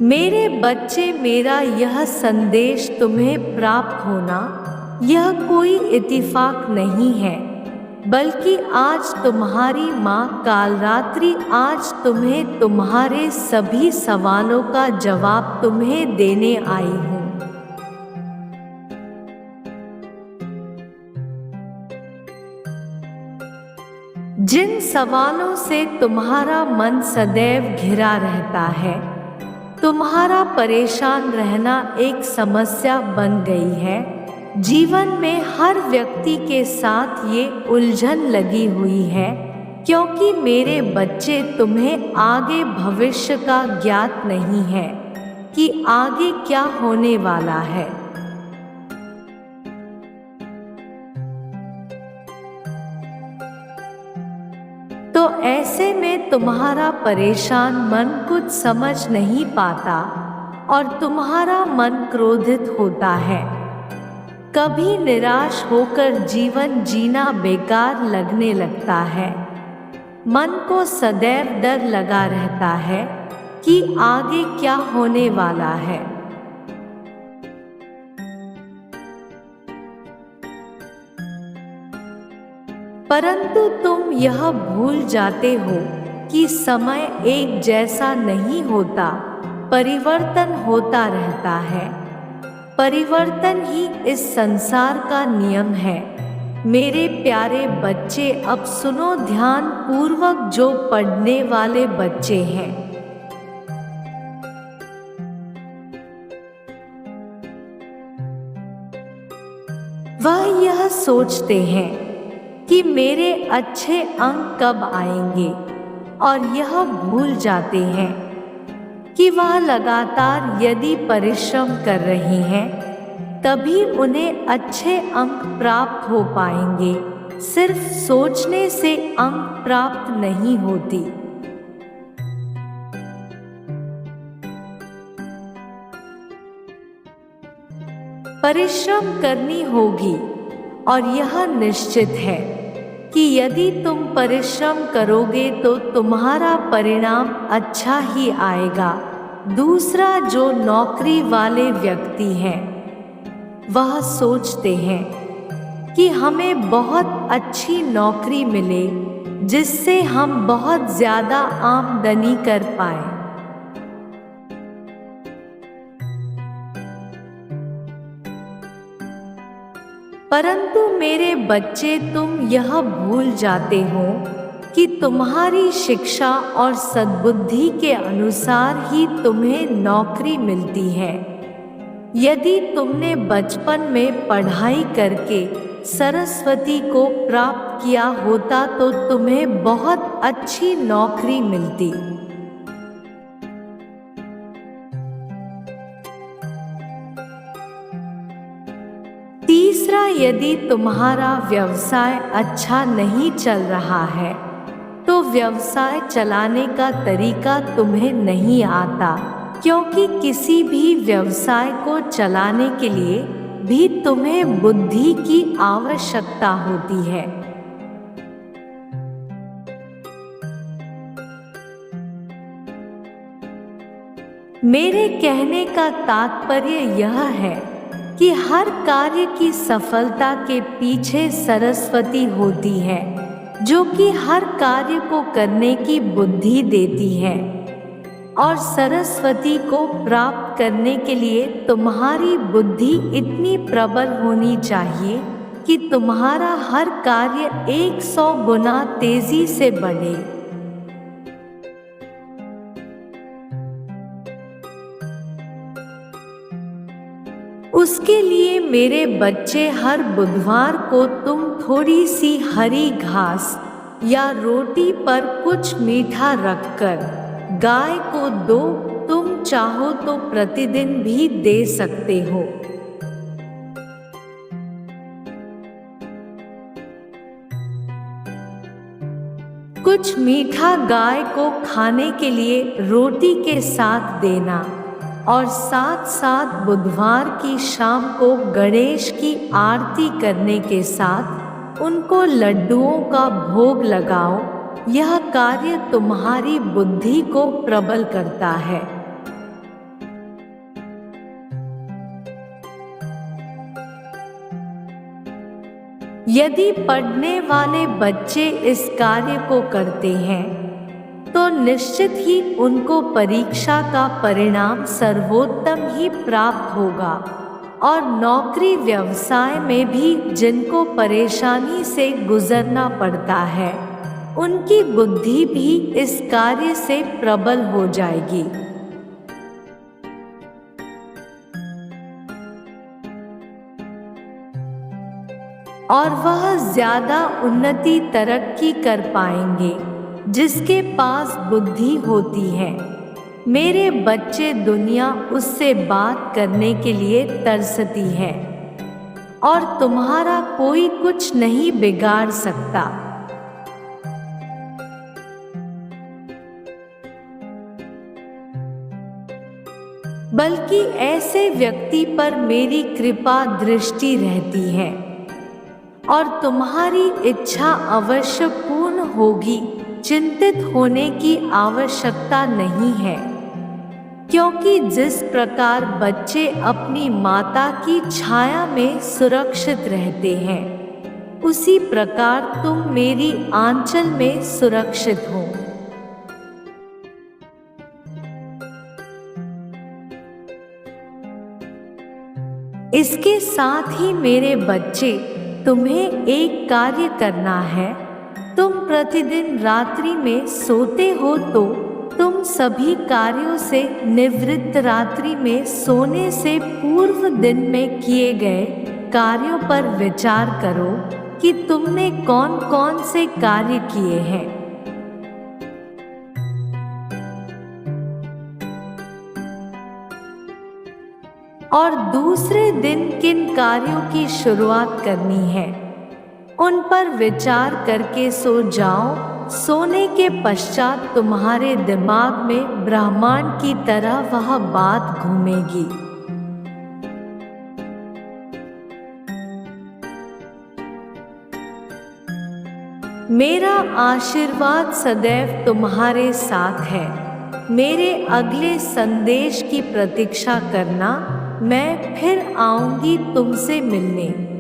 मेरे बच्चे, मेरा यह संदेश तुम्हें प्राप्त होना यह कोई इत्तेफाक नहीं है, बल्कि आज तुम्हारी माँ कालरात्रि आज तुम्हें तुम्हारे सभी सवालों का जवाब तुम्हें देने आई हूँ। जिन सवालों से तुम्हारा मन सदैव घिरा रहता है, तुम्हारा परेशान रहना एक समस्या बन गई है। जीवन में हर व्यक्ति के साथ ये उलझन लगी हुई है, क्योंकि मेरे बच्चे तुम्हें आगे भविष्य का ज्ञात नहीं है कि आगे क्या होने वाला है। तो ऐसे में तुम्हारा परेशान मन कुछ समझ नहीं पाता और तुम्हारा मन क्रोधित होता है। कभी निराश होकर जीवन जीना बेकार लगने लगता है। मन को सदैव डर लगा रहता है कि आगे क्या होने वाला है। परंतु तुम यह भूल जाते हो कि समय एक जैसा नहीं होता, परिवर्तन होता रहता है। परिवर्तन ही इस संसार का नियम है। मेरे प्यारे बच्चे, अब सुनो ध्यान पूर्वक। जो पढ़ने वाले बच्चे हैं वह यह सोचते हैं कि मेरे अच्छे अंक कब आएंगे, और यह भूल जाते हैं कि वह लगातार यदि परिश्रम कर रहे हैं तभी उन्हें अच्छे अंक प्राप्त हो पाएंगे। सिर्फ सोचने से अंक प्राप्त नहीं होती। परिश्रम करनी होगी, और यह निश्चित है कि यदि तुम परिश्रम करोगे तो तुम्हारा परिणाम अच्छा ही आएगा। दूसरा, जो नौकरी वाले व्यक्ति हैं वह सोचते हैं कि हमें बहुत अच्छी नौकरी मिले जिससे हम बहुत ज़्यादा आमदनी कर पाएं। परंतु मेरे बच्चे, तुम यह भूल जाते हो कि तुम्हारी शिक्षा और सद्बुद्धि के अनुसार ही तुम्हें नौकरी मिलती है। यदि तुमने बचपन में पढ़ाई करके सरस्वती को प्राप्त किया होता तो तुम्हें बहुत अच्छी नौकरी मिलती। तीसरा, यदि तुम्हारा व्यवसाय अच्छा नहीं चल रहा है तो व्यवसाय चलाने का तरीका तुम्हें नहीं आता, क्योंकि किसी भी व्यवसाय को चलाने के लिए भी तुम्हें बुद्धि की आवश्यकता होती है। मेरे कहने का तात्पर्य यह है कि हर कार्य की सफलता के पीछे सरस्वती होती है, जो कि हर कार्य को करने की बुद्धि देती है। और सरस्वती को प्राप्त करने के लिए तुम्हारी बुद्धि इतनी प्रबल होनी चाहिए कि तुम्हारा हर कार्य 100 गुना तेजी से बढ़े। उसके लिए मेरे बच्चे, हर बुधवार को तुम थोड़ी सी हरी घास या रोटी पर कुछ मीठा रखकर गाय को दो। तुम चाहो तो प्रतिदिन भी दे सकते हो। कुछ मीठा गाय को खाने के लिए रोटी के साथ देना, और साथ साथ बुधवार की शाम को गणेश की आरती करने के साथ उनको लड्डुओं का भोग लगाओ। यह कार्य तुम्हारी बुद्धि को प्रबल करता है। यदि पढ़ने वाले बच्चे इस कार्य को करते हैं तो निश्चित ही उनको परीक्षा का परिणाम सर्वोत्तम ही प्राप्त होगा, और नौकरी व्यवसाय में भी जिनको परेशानी से गुजरना पड़ता है उनकी बुद्धि भी इस कार्य से प्रबल हो जाएगी। और वह ज्यादा उन्नति तरक्की कर पाएंगे जिसके पास बुद्धि होती है। मेरे बच्चे, दुनिया उससे बात करने के लिए तरसती है और तुम्हारा कोई कुछ नहीं बिगाड़ सकता। बल्कि ऐसे व्यक्ति पर मेरी कृपा दृष्टि रहती है और तुम्हारी इच्छा अवश्य पूर्ण होगी। चिंतित होने की आवश्यकता नहीं है, क्योंकि जिस प्रकार बच्चे अपनी माता की छाया में सुरक्षित रहते हैं उसी प्रकार तुम मेरी आंचल में सुरक्षित हो। इसके साथ ही मेरे बच्चे, तुम्हें एक कार्य करना है। तुम प्रतिदिन रात्रि में सोते हो तो तुम सभी कार्यों से निवृत्त रात्रि में सोने से पूर्व दिन में किए गए कार्यों पर विचार करो कि तुमने कौन कौन से कार्य किए हैं। और दूसरे दिन किन कार्यों की शुरुआत करनी है उन पर विचार करके सो जाओ। सोने के पश्चात तुम्हारे दिमाग में ब्रह्मांड की तरह वह बात घूमेगी। मेरा आशीर्वाद सदैव तुम्हारे साथ है। मेरे अगले संदेश की प्रतीक्षा करना। मैं फिर आऊंगी तुमसे मिलने।